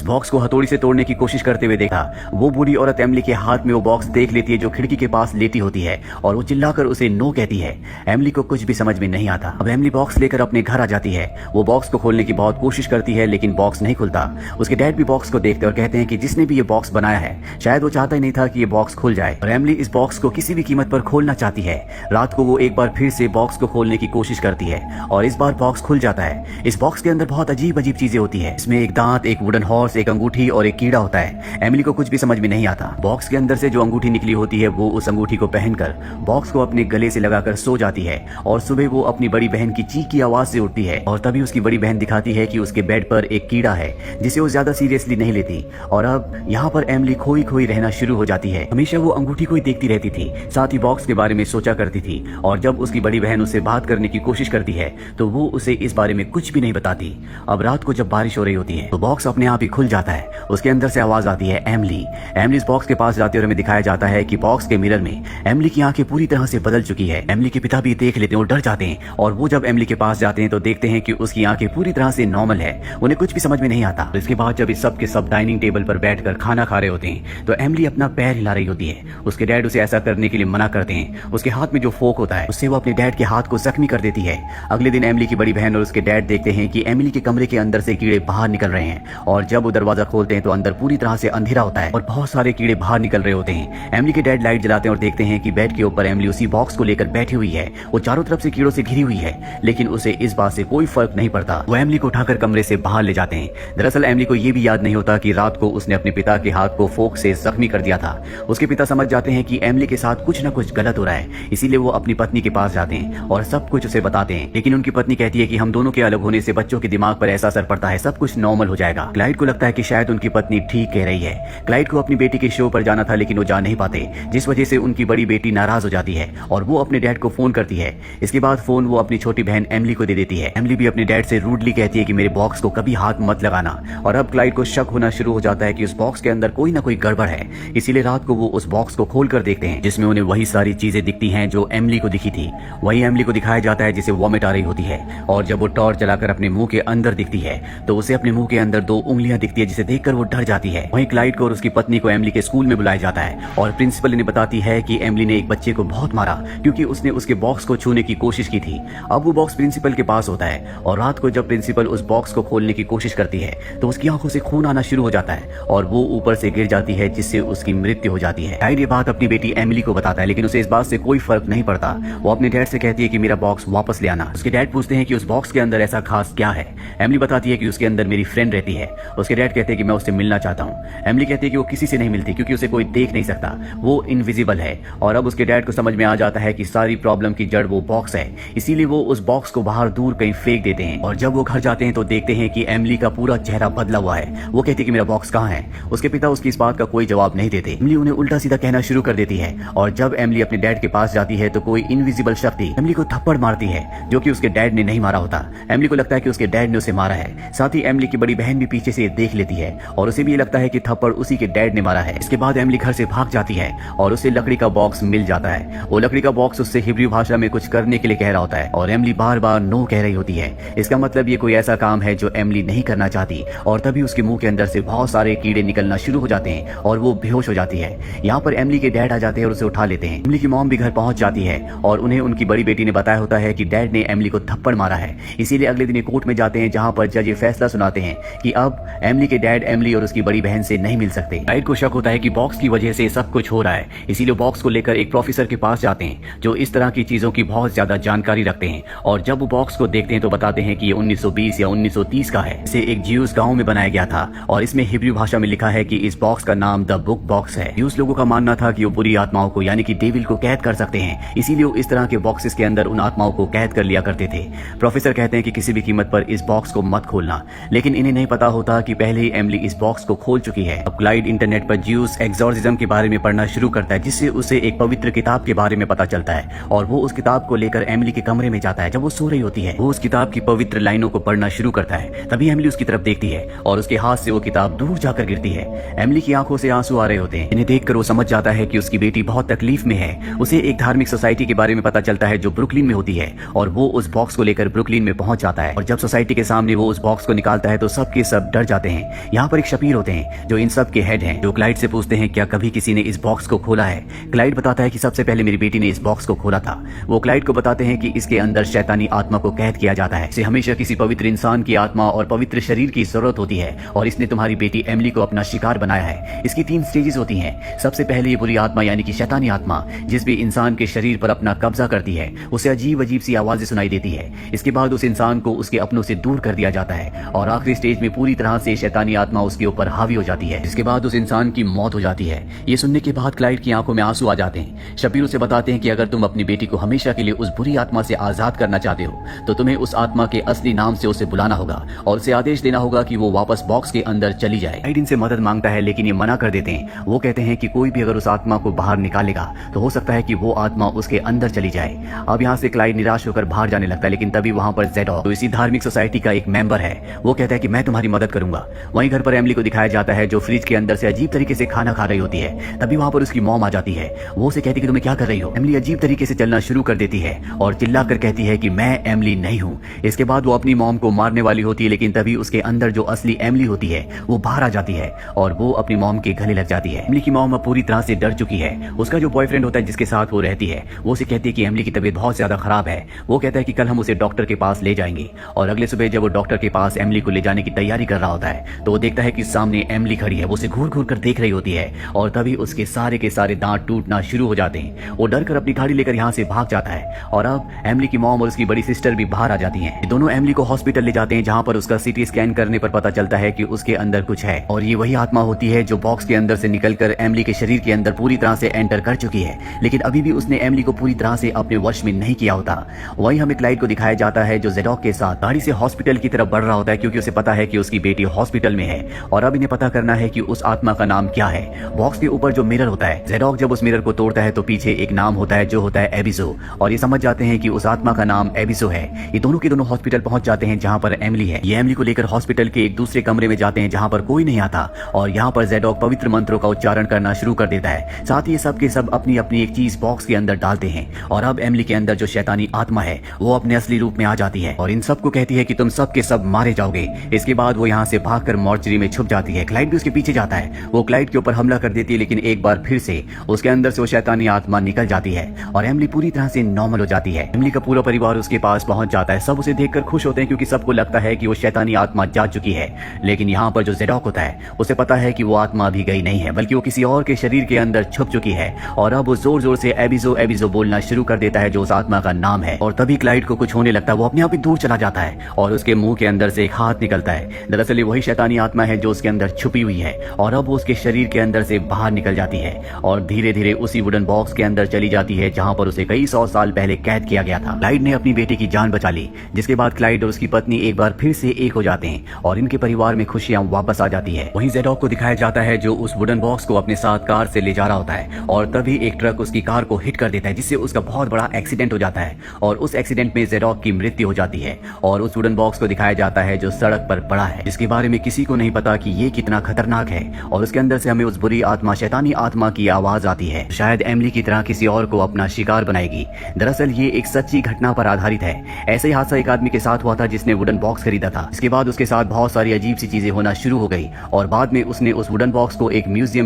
Box को हथौड़ी से तोड़ने की कोशिश करते हुए देखा। वो बूढ़ी औरत एमिली के हाथ में वो बॉक्स देख लेती है जो खिड़की के पास लेटी होती है और वो चिल्लाकर उसे नो कहती है। एमिली को कुछ भी समझ में नहीं आता। अब एमिली बॉक्स लेकर अपने घर आ जाती है। वो बॉक्स को खोलने की बहुत कोशिश करती है लेकिन बॉक्स नहीं खुलता। उसके डैड भी बॉक्स को देखते और कहते हैं कि जिसने भी ये बॉक्स बनाया है शायद वो चाहता ही नहीं था कि ये बॉक्स खुल जाए और एमिली इस बॉक्स को किसी भी कीमत पर खोलना चाहती है। रात को वो एक बार फिर से बॉक्स को खोलने की कोशिश करती है और इस बार बॉक्स खुल जाता है। इस बॉक्स के अंदर बहुत अजीब अजीब चीजें होती है। इसमें एक दांत, एक वुडन हॉर्स, एक अंगूठी और एक कीड़ा होता है। एमिली को कुछ भी समझ में नहीं आता। बॉक्स के अंदर से जो अंगूठी निकली होती है वो उस अंगूठी को पहनकर बॉक्स को अपने गले से लगाकर सो जाती है और सुबह वो अपनी बड़ी बहन की चीख की आवाज से उठती है और तभी उसकी बड़ी बहन दिखाती है कि उसके बेड पर एक कीड़ा है जिसे वो ज्यादा सीरियसली नहीं लेती और अब यहाँ पर एमिली खोई खोई रहना शुरू हो जाती है। हमेशा वो अंगूठी को ही देखती रहती थी, साथ ही बॉक्स के बारे में सोचा करती थी और जब उसकी बड़ी बहन उससे बात करने की कोशिश करती है तो वो उसे इस बारे में कुछ भी नहीं बताती। अब रात को जब बारिश हो रही होती है तो बॉक्स अपने आप ही खुल जाता है। उसके अंदर से आवाज आती है एमिली। एमिली इस बॉक्स के पास जाते हुए हमें दिखाया जाता है कि बॉक्स के मिरर में एमिली की आंखें पूरी तरह से बदल चुकी है। एमिली के पिता भी देख लेते हैं और डर जाते हैं और वो जब एमिली के पास जाते हैं तो देखते हैं कि उसकी आंखें पूरी तरह से नॉर्मल है। उन्हें कुछ भी समझ में नहीं आता। इसके बाद जब इस सब के सब डाइनिंग टेबल पर बैठकर खाना खा रहे होते हैं तो एमिली अपना पैर हिला रही होती है। उसके डैड उसे ऐसा करने के लिए मना करते हैं। उसके हाथ में जो फोक होता है उससे वो अपने डैड के हाथ को जख्मी कर देती है। अगले दिन एमिली की बड़ी बहन और उसके डैड देखते हैं कि एमिली के कमरे के अंदर से कीड़े बाहर निकल रहे हैं और जब वो दरवाजा खोलते हैं तो अंदर पूरी तरह से अंधेरा होता है और बहुत सारे कीड़े बाहर निकल रहे होते हैं। एमिली के डैड लाइट जलाते हैं और देखते हैं कि बेड के ऊपर एमिली उसी बॉक्स को लेकर बैठी हुई है। वो चारों तरफ से कीड़ों से घिरी हुई है लेकिन उसे इस बात से कोई फर्क नहीं पड़ता। वो एमिली को उठाकर कमरे से बाहर ले जाते हैं। दरअसल एमिली को ये भी याद नहीं होता कि रात को उसने अपने पिता के हाथ को फोक से जख्मी कर दिया था। उसके पिता समझ जाते हैं कि एमिली के साथ कुछ न कुछ गलत हो रहा है, इसीलिए वो अपनी पत्नी के पास जाते हैं और सब कुछ उसे बताते हैं। लेकिन उनकी पत्नी कहती है कि हम दोनों के अलग होने से बच्चों के दिमाग पर ऐसा असर पड़ता है, सब कुछ नॉर्मल हो जाएगा। क्लाइड को लगता है कि शायद उनकी पत्नी ठीक कह रही है। क्लाइड को अपनी बेटी के शो पर जाना था लेकिन वो जा नहीं पाते, जिस वजह से उनकी बड़ी बेटी नाराज हो जाती है और वो अपने डैड को फोन करती है। इसके बाद फोन वो अपनी छोटी बहन एमिली को दे देती है। एमिली भी अपने डैड से रूडली कहती है कि मेरे बॉक्स को कभी हाथ मत लगाना और अब क्लाइड को शक होना शुरू हो जाता है कि उस बॉक्स के अंदर कोई ना कोई गड़बड़ है। इसीलिए रात को वो उस बॉक्स को खोल कर देखते हैं जिसमें उन्हें वही सारी चीजें दिखती हैं जो एमिली को दिखी थी। वही एमिली को दिखाया जाता है जिसे वॉमिट आ रही होती है और जब वो टॉर्च जलाकर अपने मुंह के अंदर दिखती है तो उसे अपने मुंह के अंदर 2 उंगलियां दिखती है जिसे देखकर वो डर जाती है। वहीं क्लाइड को और उसकी पत्नी को एमिली के स्कूल में बुलाया जाता है और प्रिंसिपल इन्हें बताती है कि एमिली ने एक बच्चे को बहुत मारा क्योंकि उसने उसके बॉक्स को छूने की कोशिश की थी। अब वो बॉक्स प्रिंसिपल के पास होता है और रात को जब प्रिंसिपल उस बॉक्स को खोलने की कोशिश करती है तो उसकी आंखों से खून आना शुरू हो जाता है और वो ऊपर से गिर जाती है जिससे उसकी मृत्यु हो जाती है। क्लाइड ये बात अपनी बेटी एमिली को बताता है लेकिन उसे इस बात से कोई फर्क नहीं पड़ता। वो अपने डैड से कहती है कि मेरा बॉक्स वापस ले आना। उसके डैड पूछते हैं कि उस बॉक्स के अंदर ऐसा खास क्या है। एमिली बताती है कि उसके अंदर मेरी फ्रेंड रहती है। उसके डैड कहते हैं कि मैं उससे मिलना चाहता हूँ। एमिली कहती है कि वो किसी से नहीं मिलती क्योंकि उसे कोई देख नहीं सकता, वो इनविजिबल है। और अब उसके डैड को समझ में आ जाता है कि सारी प्रॉब्लम की जड़ वो बॉक्स है, इसीलिए वो उस बॉक्स को बाहर दूर कहीं फेंक देते हैं। और जब वो घर जाते हैं तो देखते हैं कि एमिली का पूरा चेहरा बदला हुआ है। वो कहती है कि मेरा बॉक्स कहाँ है। उसके पिता उसकी इस बात का कोई जवाब नहीं देते। एमिली उन्हें उल्टा सीधा कहना शुरू कर देती है और जब एमिली अपने डैड के पास जाती है तो कोई इनविजिबल शक्ति एमिली को थप्पड़ मारती है जो कि उसके डैड ने नहीं मारा होता। एमिली को लगता है कि उसके डैड ने उसे मारा है। साथ ही एमिली की बड़ी बहन भी पीछे से देख लेती है और उसे भी ये लगता है कि थप्पड़ उसी के डैड ने मारा है। इसके बाद एमिली घर से भाग जाती है और उसे लकड़ी का बॉक्स मिल जाता है। वो लकड़ी का बॉक्स उससे हिब्रू भाषा में कुछ करने के लिए कह रहा होता है और एमिली बार बार नो कह रही होती है। इसका मतलब ये कोई ऐसा काम है जो एमिली नहीं करना चाहती और तभी उसके मुंह के अंदर से बहुत सारे कीड़े निकलना शुरू हो जाते हैं और वो बेहोश हो जाती है। यहाँ पर एमिली के डैड आ जाते हैं और उसे उठा लेते हैं। एमिली की मॉम भी घर पहुंच जाती है और उन्हें उनकी बड़ी बेटी ने बताया होता है कि डैड ने एमिली को थप्पड़ मारा है। इसीलिए अगले दिन कोर्ट में जाते हैं जहाँ पर जज ये फैसला सुनाते हैं कि अब एमिली के डैड एमिली और उसकी बड़ी बहन से नहीं मिल सकते। क्लाइड को शक होता है कि बॉक्स की वजह से सब कुछ हो रहा है, इसीलिए बॉक्स को लेकर एक प्रोफेसर के पास जाते हैं जो इस तरह की चीजों की बहुत ज्यादा जानकारी रखते हैं और जब वो बॉक्स को देखते हैं तो बताते हैं कि ये 1920 या 1930 का है। इसे एक ज्यूस गांव में बनाया गया था और इसमें हिब्रू भाषा में लिखा है कि इस बॉक्स का नाम द बुक बॉक्स है। ज्यूस लोगों का मानना था कि वो बुरी आत्माओं को यानी कि डेविल को कैद कर सकते हैं, इसीलिए वो इस तरह के बॉक्सेस के अंदर उन आत्माओं को कैद कर लिया करते थे। प्रोफेसर कहते हैं कि किसी भी कीमत पर इस बॉक्स को मत खोलना, लेकिन इन्हें नहीं पता होता कि पहले ही एमिली इस बॉक्स को खोल चुकी है। अब क्लाइड इंटरनेट पर ज्यूस एक्सॉर्सिज्म के बारे में पढ़ना शुरू करता है जिससे उसे एक पवित्र किताब के बारे में पता चलता है और वो उस किताब को लेकर एमिली के कमरे में जाता है। जब वो सो रही होती है वो उस किताब की पवित्र लाइनों को पढ़ना शुरू करता है। तभी एमिली उसकी तरफ देखती है और उसके हाथ से वो किताब दूर जाकर गिरती है। एमिली की आंखों से आंसू आ रहे होते हैं। इन्हें देखकर वो समझ जाता है कि उसकी बेटी बहुत तकलीफ में है। उसे एक धार्मिक सोसाइटी के बारे में पता चलता है जो ब्रुकलिन में होती है और वो उस बॉक्स को लेकर ब्रुकलिन में पहुंच जाता है और जब सोसाइटी के सामने वो उस बॉक्स को निकालता है तो सब के सब डर जाते हैं। यहाँ पर पर एक शबीर होते हैं जो इन सब के हेड हैं, जो क्लाइड से पूछते हैं क्या कभी किसी ने इस बॉक्स को खोला है। क्लाइड बताता है कि सबसे पहले मेरी बेटी ने इस बॉक्स को खोला था। वो क्लाइड को बताते हैं कि इसके अंदर शैतानी आत्मा को कैद किया जाता है। इसे हमेशा किसी पवित्र इंसान की आत्मा और पवित्र शरीर की जरूरत होती है और इसने तुम्हारी बेटी एमिली को अपना शिकार बनाया है। इसकी 3 स्टेजेस होती हैं। सबसे पहले ये बुरी आत्मा यानी कि शैतानी आत्मा जिस भी इंसान के शरीर पर अपना कब्जा करती है उसे अजीब अजीब सी आवाजें सुनाई देती है। इसके बाद उस इंसान को उसके अपनों से दूर कर दिया जाता है और आखिरी स्टेज में पूरी तरह से शैतानी आत्मा उसके ऊपर हावी हो जाती है, जिसके बाद उस इंसान की मौत हो जाती है। ये सुनने के बाद क्लाइड की आंखों में आंसू आ जाते हैं। शबीर उसे बताते हैं कि अगर तुम अपनी बेटी को हमेशा के लिए उस बुरी आत्मा से आजाद करना चाहते हो तो तुम्हें उस आत्मा के असली नाम से उसे बुलाना होगा और उसे आदेश देना होगा कि वो वापस बॉक्स के अंदर चली जाए। क्लाइड इनसे मदद मांगता है लेकिन ये मना कर देते हैं। वो कहते हैं कि कोई भी अगर उस आत्मा को बाहर निकालेगा तो हो सकता है कि वो आत्मा उसके अंदर चली जाए। अब यहाँ से क्लाइड निराश होकर बाहर जाने लगता है, लेकिन तभी वहाँ पर ज़ेडॉक जो इसी धार्मिक सोसाइटी का एक मेंबर है वो कहता है कि मैं तुम्हारी मदद करूंगा। वहीं घर पर एमिली को दिखाया जाता है जो फ्रिज के अंदर से अजीब तरीके से खाना खा रही होती है। तभी वहाँ पर उसकी मॉम आ जाती है। वो उसे कहती है कि तुम्हें क्या कर रही हो। एमिली अजीब तरीके से चलना शुरू कर देती है और चिल्लाकर कहती है कि मैं एमिली नहीं हूँ। इसके बाद वो अपनी मॉम को मारने वाली होती है, लेकिन तभी उसके अंदर जो असली एमिली होती है वो बाहर आ जाती है और वो अपनी मॉम के गले लग जाती है। एमिली की मॉम अब पूरी तरह से डर चुकी है। उसका जो बॉयफ्रेंड होता है जिसके साथ वो रहती है वो उसे कहती है कि एमिली की तबीयत बहुत ज्यादा खराब है। वो कहता है कि कल हम उसे डॉक्टर के पास ले जाएंगे और अगले सुबह जब वो डॉक्टर के पास एमिली को ले जाने की तैयारी कर रहा होता है तो वो देखता है कि सामने एमिली खड़ी है। वो उसे घूर घूर कर देख रही होती है और तभी उसके सारे के सारे दांत टूटना शुरू हो जाते हैं। वो डर कर अपनी गाड़ी लेकर यहाँ से भाग जाता है और अब एमिली की मॉम और उसकी बड़ी सिस्टर भी बाहर आ जाती हैं। दोनों एमिली को हॉस्पिटल ले जाते हैं जहाँ पर उसका सीटी स्कैन करने पर पता चलता है कि उसके अंदर कुछ है और ये वही आत्मा होती है जो बॉक्स के अंदर से निकलकर एमिली के शरीर के अंदर पूरी तरह से एंटर कर चुकी है, लेकिन अभी भी उसने एमिली को पूरी तरह से अपने वश में नहीं किया होता। वहीं हमें क्लाइड को दिखाया जाता है जो ज़ेडॉक के साथ गाड़ी से हॉस्पिटल की तरफ बढ़ रहा होता है क्योंकि उसे पता है कि उसकी बेटी हॉस्पिटल में है और अब इन्हें पता करना है कि उस आत्मा का नाम क्या है। बॉक्स के ऊपर जो मिरर होता है, ज़ेडॉक जब उस मिरर को तोड़ता है तो पीछे एक नाम होता है जो होता है एबिसो और ये समझ जाते हैं कि उस आत्मा का नाम एबिसो है। ये दोनों के दोनों हॉस्पिटल पहुंच जाते हैं जहां पर एमिली है। ये एमिली को लेकर हॉस्पिटल के एक दूसरे कमरे में जाते हैं जहां पर कोई नहीं आता और यहाँ पर ज़ेडॉक पवित्र मंत्रों का उच्चारण करना शुरू कर देता है। साथ ही सब के सब अपनी अपनी एक चीज बॉक्स के अंदर डालते हैं और अब एमिली के अंदर जो शैतानी आत्मा है वो अपने असली रूप में आ जाती है और इन सबको कहती है कि तुम सब के सब मारे जाओगे। इसके बाद वो यहाँ से भागकर मॉर्चरी में छुप जाती है। क्लाइड भी उसके पीछे जाता है। वो क्लाइड के ऊपर हमला कर देती है, लेकिन एक बार फिर से उसके अंदर से वो शैतानी आत्मा निकल जाती है और एमिली पूरी तरह से नॉर्मल हो जाती है। एमिली का पूरा परिवार उसके पास पहुंच जाता है। सब उसे देखकर खुश होते हैं क्योंकि सबको लगता है कि वो शैतानी आत्मा जा चुकी है, लेकिन यहाँ पर जो ज़ेडॉक होता है उसे पता है कि वो आत्मा अभी गई नहीं है बल्कि वो किसी और के शरीर के अंदर छुप चुकी है और अब वो जोर जोर से एबिसो एबिसो बोलना शुरू कर देता है जो उस आत्मा का नाम है और तभी क्लाइड को कुछ होने लगता है। वो अपने आप ही दूर चला जाता है और उसके मुंह के अंदर से एक हाथ निकलता है। दरअसल वही शैतानी आत्मा है जो उसके अंदर छुपी हुई है और अब वो उसके शरीर के अंदर से बाहर निकल जाती है और धीरे धीरे उसी वुडन बॉक्स के अंदर चली जाती है जहां पर उसे कई 100 साल पहले कैद किया गया था। क्लाइड ने अपनी बेटी की जान बचा ली, जिसके बाद क्लाइड और उसकी पत्नी एक बार फिर से एक हो जाते हैं और इनके परिवार में खुशियां वापस आ जाती है। वहीं ज़ेडॉक को दिखाया जाता है जो उस वुडन बॉक्स को अपने साथ कार से ले जा रहा होता है और तभी एक ट्रक उसकी कार को हिट कर देता है जिससे उसका बहुत बड़ा एक्सीडेंट हो जाता है और उस एक्सीडेंट में ज़ेडॉक की मृत्यु हो जाती है और उस वुडन बॉक्स को दिखाया जाता है जो सड़क पर पड़ा है, जिसके बारे में किसी को नहीं पता कि ये कितना खतरनाक है और उसके अंदर से हमें उस बुरी आत्मा शैतानी आत्मा की आवाज आती है, शायद एमिली की तरह किसी और को अपना शिकार बनाएगी। दरअसल ये एक सच्ची घटना पर आधारित है। ऐसे ही हादसा एक आदमी के साथ हुआ था जिसने वुडन बॉक्स खरीदा था। इसके बाद उसके साथ बहुत सारी अजीब सी चीजें होना शुरू हो गई और बाद में उसने उस वुडन बॉक्स को एक म्यूजियम में